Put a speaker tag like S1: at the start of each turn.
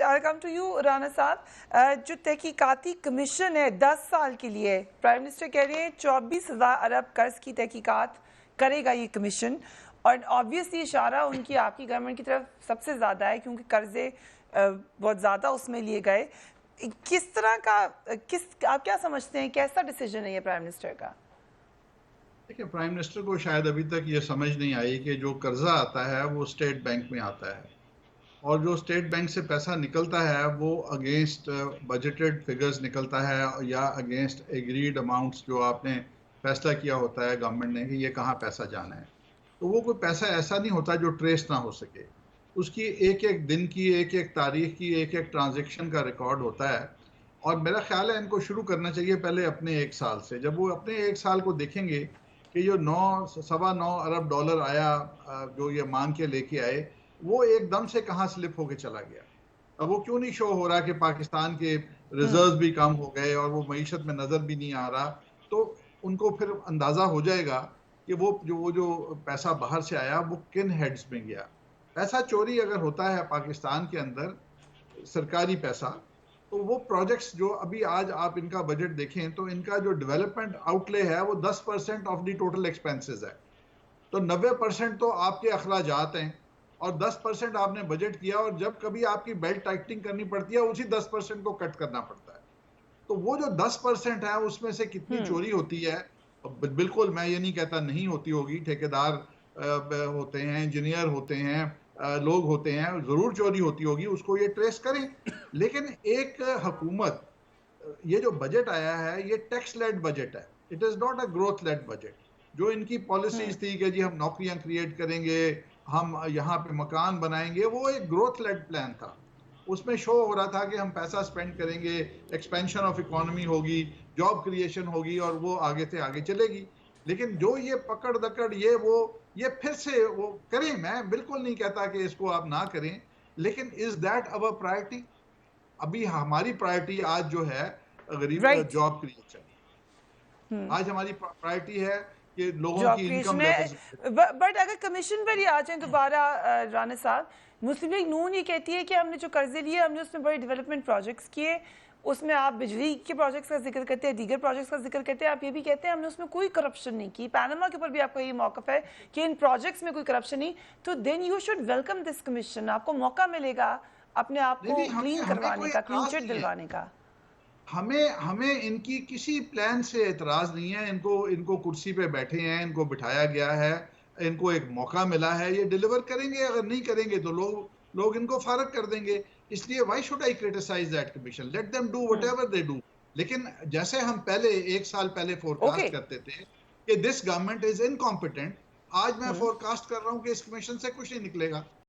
S1: I come to you Rana साहब, जो तहकीकाती commission है 10 साल के लिए, प्राइम मिनिस्टर कह रहे हैं 24,000 अरब कर्ज की तहकीकात करेगा ये कमीशन, और ऑब्वियसली इशारा उनकी आपकी गवर्नमेंट की तरफ सबसे ज़्यादा है क्योंकि कर्जे बहुत ज़्यादा उसमें लिए गए। किस तरह का आप क्या समझते हैं, कैसा डिसीजन है ये प्राइम मिनिस्टर का?
S2: देखिए, प्राइम मिनिस्टर को शायद अभी तक ये समझ नहीं आई कि जो कर्जा आता है वो स्टेट बैंक में आता है, और जो स्टेट बैंक से पैसा निकलता है वो अगेंस्ट बजटेड फिगर्स निकलता है या अगेंस्ट एग्रीड अमाउंट्स जो आपने फैसला किया होता है गवर्नमेंट ने कि ये कहाँ पैसा जाना है। तो वो कोई पैसा ऐसा नहीं होता जो ट्रेस ना हो सके। उसकी एक एक दिन की, एक एक तारीख की, एक एक ट्रांजेक्शन का रिकॉर्ड होता है। और मेरा ख्याल है इनको शुरू करना चाहिए पहले अपने 1 साल से। जब वो अपने 1 साल को देखेंगे कि जो 9 सवा 9 अरब डॉलर आया, जो ये मांग के लेके आए, वो एकदम से कहाँ स्लिप होके चला गया। अब वो क्यों नहीं शो हो रहा कि पाकिस्तान के रिजर्व भी कम हो गए और वो मईशत में नजर भी नहीं आ रहा। तो उनको फिर अंदाजा हो जाएगा कि वो जो पैसा बाहर से आया वो किन हेड्स में गया। पैसा चोरी अगर होता है पाकिस्तान के अंदर, सरकारी पैसा, तो वो प्रोजेक्ट्स जो अभी आज आप इनका बजट देखें तो इनका जो डेवलपमेंट आउटले है वो 10% ऑफ द टोटल एक्सपेंसेस है। तो 90% तो आपके अखराजात हैं और 10% आपने बजट किया, और जब कभी आपकी बेल्ट टाइटनिंग करनी पड़ती है उसी 10% को कट करना पड़ता है। तो वो जो 10% है उसमें से कितनी चोरी होती है, बिल्कुल मैं ये नहीं कहता नहीं होती होगी। ठेकेदार होते हैं, इंजीनियर होते हैं, लोग होते हैं, जरूर चोरी होती होगी, उसको ये ट्रेस करें। लेकिन एक हुकूमत, ये जो बजट आया है ये टैक्स लेड बजट है, it is not a growth led budget. जो इनकी पॉलिसीज थी कि जी हम नौकरियां क्रिएट करेंगे, हम यहाँ पे मकान बनाएंगे, वो एक ग्रोथ लेड प्लान था। उसमें शो हो रहा था कि हम पैसा स्पेंड करेंगे, एक्सपेंशन ऑफ इकोनॉमी होगी, जॉब क्रिएशन होगी और वो आगे से आगे चलेगी। लेकिन जो ये पकड़ दकड़ ये फिर से वो करें, मैं बिल्कुल नहीं कहता कि इसको आप ना करें, लेकिन इज दैट अवर प्रायोरिटी? अभी हमारी प्रायोरिटी आज जो है गरीब
S1: राइट,
S2: जॉब क्रिएशन, आज हमारी प्रायोरिटी है कि लोगों
S1: जॉब
S2: की
S1: क्रिएशन
S2: इनकम
S1: है।
S2: लेवल्स।
S1: बट अगर कमीशन पर ही आ जाए दोबारा, राना साहब, मुस्लिम लीग नून ये कहती है कि हमने जो कर्जे लिए हमने उसमें बड़े डेवलपमेंट प्रोजेक्ट्स किए, उसमें आप बिजली के प्रोजेक्ट्स का जिक्र करते हैं, दीगर प्रोजेक्ट्स का जिक्र करते हैं, आप ये भी कहते हैं हमने उसमें कोई करप्शन नहीं की। पैनामा के ऊपर भी आपका ये मौकफ है कि इन प्रोजेक्ट्स में कोई करप्शन नहीं, तो then you should welcome this commission. आपको मौका मिलेगा अपने आप
S2: नहीं
S1: को
S2: नहीं, हमें
S1: क्लीन
S2: हमें
S1: करवाने
S2: कोई
S1: का, क्लीन
S2: एतराज
S1: चिट
S2: नहीं है।
S1: दिलवाने का।
S2: हमें हमें इनकी किसी प्लान से एतराज नहीं है। इनको इनको कुर्सी पे बैठे हैं, इनको बिठाया गया है, इनको एक मौका मिला है, ये डिलीवर करेंगे। अगर नहीं करेंगे तो लोग लोग इनको फारग कर देंगे। इसलिए why should I criticise that commission? Let them do whatever they do. लेकिन जैसे हम पहले 1 साल पहले
S1: ओके।
S2: फोरकास्ट करते थे कि दिस गवर्नमेंट इज इनकॉम्पिटेंट, आज मैं फोरकास्ट कर रहा हूं कि इस कमीशन से कुछ नहीं निकलेगा।